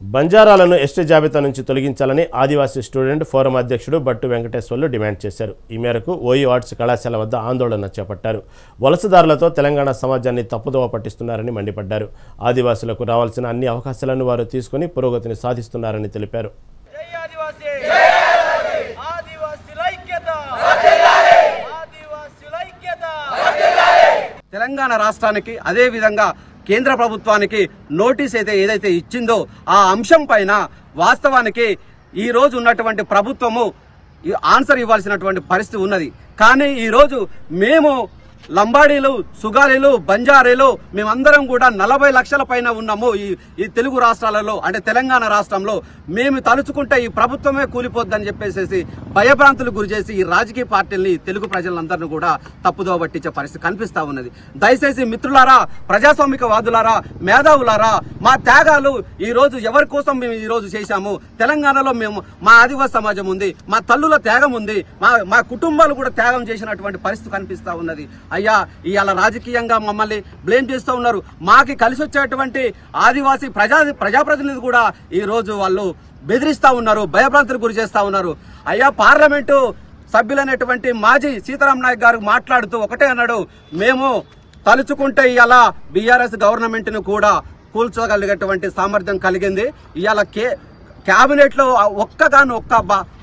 బంజారాలను ST జాబితా నుంచి తొలగించాలని ఆదివాసీ స్టూడెంట్ ఫోరం అధ్యక్షుడు బట్టు వెంకటేశ్వర్లు డిమాండ్ చేశారు. ఈ మేరకు ఓయూ ఆర్ట్స్ కళాశాల వద్ద ఆందోళన చేపట్టారు. వలసదారులతో తెలంగాణ సమాజాన్ని తప్పుదోవ పట్టిస్తున్నారని మండిపడ్డారు. ఆదివాసులకు రావాల్సిన అన్ని అవకాశాలను వారు తీసుకుని పురోగతిని సాధిస్తున్నారని తెలిపారు. తెలంగాణ రాష్ట్రానికి అదే విధంగా కేంద్ర ప్రభుత్వానికి నోటీస్ ఏదైతే ఇచ్చిందో ఆ అంశం పైన వాస్తవానికి ఈ రోజు ఉన్నటువంటి ప్రభుత్వము ఆన్సర్ ఇవ్వాల్సినటువంటి పరిస్థితి ఉన్నది. కానీ ఈ రోజు మేము లంబాడీలు, సుగాలీలు, బంజారీలు మేమందరం కూడా 40 లక్షల పైన ఉన్నాము ఈ తెలుగు రాష్ట్రాలలో, అంటే తెలంగాణ రాష్ట్రంలో. మేము తలుచుకుంటే ఈ ప్రభుత్వమే కూలిపోద్దని చెప్పేసి భయభ్రాంతులు గురి చేసి ఈ రాజకీయ పార్టీల్ని, తెలుగు ప్రజలందరినీ కూడా తప్పుదోవ పట్టించే పరిస్థితి కనిపిస్తా ఉన్నది. దయచేసి మిత్రులారా, ప్రజాస్వామికవాదులారా, మేధావులారా, మా త్యాగాలు ఈ రోజు ఎవరి కోసం మేము ఈ రోజు చేశాము? తెలంగాణలో మేము, మా ఆదివాసీ సమాజం ఉంది, మా తల్లుల త్యాగం ఉంది, మా కుటుంబాలు కూడా త్యాగం చేసినటువంటి పరిస్థితి కనిపిస్తా ఉన్నది. అయ్యా, ఇవాళ రాజకీయంగా మమ్మల్ని బ్లేమ్ చేస్తూ ఉన్నారు. మాకి కలిసి వచ్చేటువంటి ఆదివాసీ ప్రజాప్రతినిధులు కూడా ఈ రోజు వాళ్ళు బెదిరిస్తా ఉన్నారు, భయభ్రాంతులకు గురి చేస్తా ఉన్నారు. అయ్యా, పార్లమెంటు సభ్యులైనటువంటి మాజీ సీతారాం నాయక్ గారు మాట్లాడుతూ ఒకటే అన్నాడు, మేము తలుచుకుంటే ఇవాళ బీఆర్ఎస్ గవర్నమెంట్ ను కూడా కూల్చగలిగేటువంటి సామర్థ్యం కలిగింది. ఇవాళ కేబినెట్ లో ఒక్క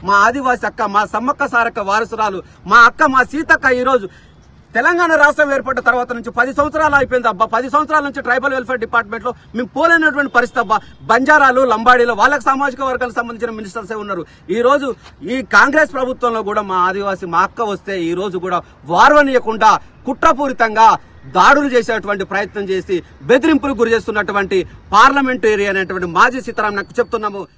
మా ఆదివాసి అక్క, మా సమ్మక్క సారక్క వారసురాలు, మా అక్క, మా సీతక్క ఈ రోజు తెలంగాణ రాష్ట్రం ఏర్పడిన తర్వాత నుంచి 10 సంవత్సరాలు అయిపోయింది అబ్బా. 10 సంవత్సరాల నుంచి ట్రైబల్ వెల్ఫేర్ డిపార్ట్మెంట్ లో మేము పోలేనటువంటి పరిస్థితి అబ్బా. బంజారాలు, లంబాడీలు, వాళ్ళకి సామాజిక వర్గాలకు సంబంధించిన మినిస్టర్సే ఉన్నారు. ఈ రోజు ఈ కాంగ్రెస్ ప్రభుత్వంలో కూడా మా ఆదివాసి, మా అక్క వస్తే ఈ రోజు కూడా వార్వనీయకుండా కుట్రపూరితంగా దాడులు చేసేటువంటి ప్రయత్నం చేసి బెదిరింపులకు గురి చేస్తున్నటువంటి పార్లమెంటరీ అనేటువంటి మాజీ సీతారాం నాకు చెప్తున్నాము.